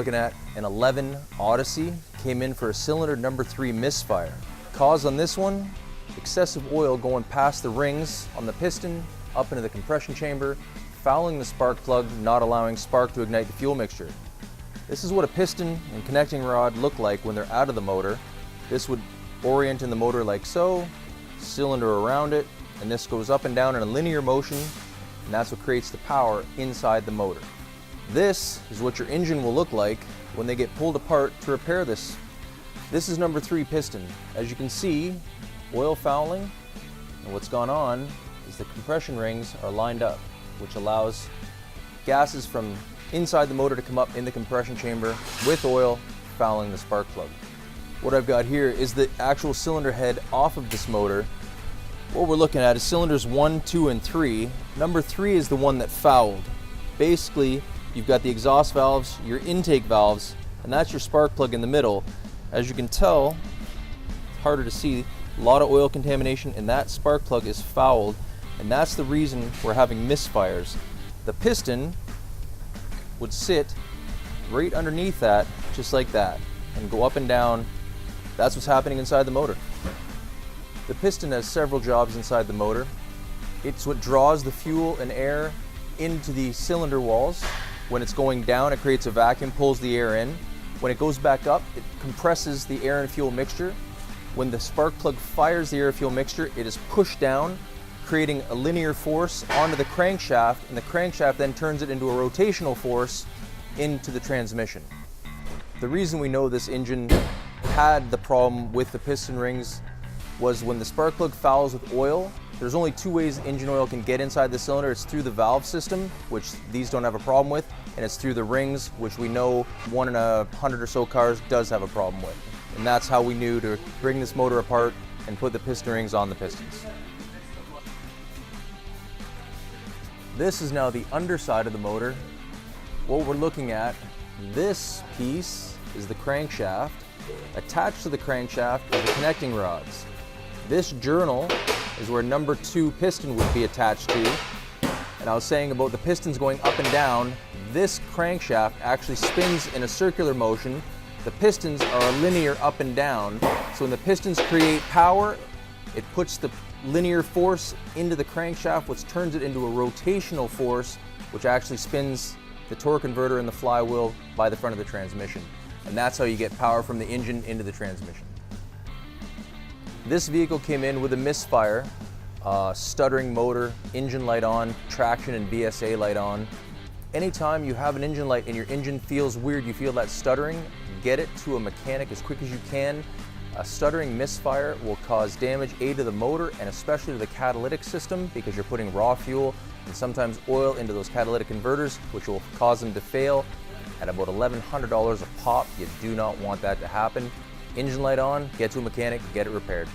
looking at an 11 Odyssey, came in for a cylinder number 3 misfire. Cause on this one, excessive oil going past the rings on the piston, up into the compression chamber, fouling the spark plug, not allowing spark to ignite the fuel mixture. This is what a piston and connecting rod look like when they're out of the motor. This would orient in the motor like so, cylinder around it, and this goes up and down in a linear motion, and that's what creates the power inside the motor. This is what your engine will look like when they get pulled apart to repair this. This is number 3 piston. As you can see, oil fouling, and what's gone on is the compression rings are lined up, which allows gases from inside the motor to come up in the compression chamber with oil fouling the spark plug. What I've got here is the actual cylinder head off of this motor. What we're looking at is cylinders 1, 2, and 3. Number 3 is the one that fouled. Basically, you've got the exhaust valves, your intake valves, and that's your spark plug in the middle. As you can tell, it's harder to see, a lot of oil contamination, and that spark plug is fouled, and that's the reason we're having misfires. The piston would sit right underneath that, just like that, and go up and down. That's what's happening inside the motor. The piston has several jobs inside the motor. It's what draws the fuel and air into the cylinder walls. When it's going down, it creates a vacuum, pulls the air in. When it goes back up, it compresses the air and fuel mixture. When the spark plug fires the air fuel mixture, it is pushed down, creating a linear force onto the crankshaft, and the crankshaft then turns it into a rotational force into the transmission. The reason we know this engine had the problem with the piston rings was when the spark plug fouls with oil. There's only 2 ways engine oil can get inside the cylinder. It's through the valve system, which these don't have a problem with, and it's through the rings, which we know 1 in 100 or so cars does have a problem with. And that's how we knew to bring this motor apart and put the piston rings on the pistons. This is now the underside of the motor. What we're looking at, this piece is the crankshaft. Attached to the crankshaft are the connecting rods. This journal is where number 2 piston would be attached to. And I was saying about the pistons going up and down, this crankshaft actually spins in a circular motion. The pistons are linear up and down. So when the pistons create power, it puts the linear force into the crankshaft, which turns it into a rotational force, which actually spins the torque converter and the flywheel by the front of the transmission. And that's how you get power from the engine into the transmission. This vehicle came in with a misfire, stuttering motor, engine light on, traction and BSA light on. Anytime you have an engine light and your engine feels weird, you feel that stuttering, get it to a mechanic as quick as you can. A stuttering misfire will cause damage to the motor and especially to the catalytic system, because you're putting raw fuel and sometimes oil into those catalytic converters, which will cause them to fail at about $1,100 a pop. You do not want that to happen. Engine light on, get to a mechanic, get it repaired.